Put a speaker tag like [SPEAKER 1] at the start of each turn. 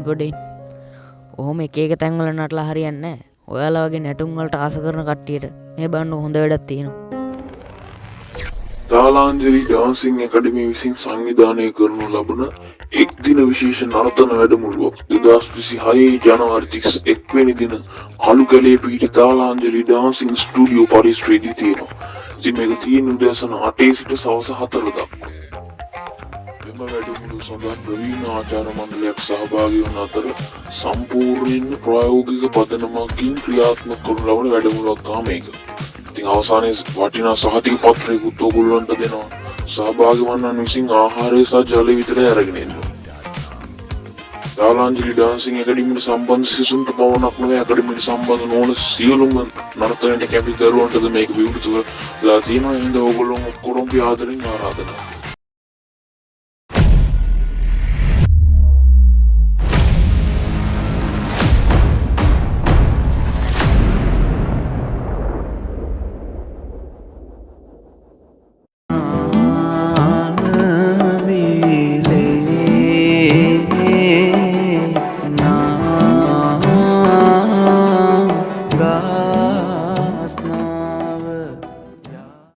[SPEAKER 1] පොඩින් ඔහොම එක එක තැන්වල නටලා හරියන්නේ නැහැ. ඔයාලා වගේ නැටුම් වලට ආස කරන කට්ටියට මේ බලන්න හොඳ වැඩක් තියෙනවා.
[SPEAKER 2] තාලාංජලි ඩාන්සිං ඇකඩමිය විසින් සංවිධානය කරනු ලබන එක් දින විශේෂ නර්තන වැඩමුළුවක් 2026 ජනවාරි 31 වෙනි දින කළුකැලේ පිහිටි තාලාංජලි ඩාන්සිං ස්ටුඩියෝ පරිසරයේදී තියෙනවා. ඉතින් මේක තියෙන උදෑසන 8 සිට සවස් 4 දක්වා. එම වැඩමුළුව සඳහා ප්‍රවීණ ආචාර්ය මණ්ඩලයක් සහභාගී වන අතර සම්පූර්ණයෙන්ම ප්‍රායෝගික පදනමකින් ක්‍රියාත්මක කරන ලබන වැඩමුළුවක් තමයි මේක. ඉතින් අවසානයේ වටිනා සහතික පත්‍රයකුත් ඔයගොල්ලන්ට දෙනවා. සහභාගී වන්නන් විසින් ආහාරය සහ ජලය විතරයි අරගෙන එන්න. තාලාංජලි ඩාන්සිං ඇකඩමියට සම්බන්ධ සිසුන්ට පමණක් නෙවෙයි ඇකඩමියට සම්බන්ධ නොවන සියලුම නර්තනයට කැමති දරුවන්ටද මේක විවෘතව වෙලා තියෙනවා. එහෙනම් ඔයගොල්ලෝ ඔක්කොම ආදරෙන් ආරාධනා කරනවා.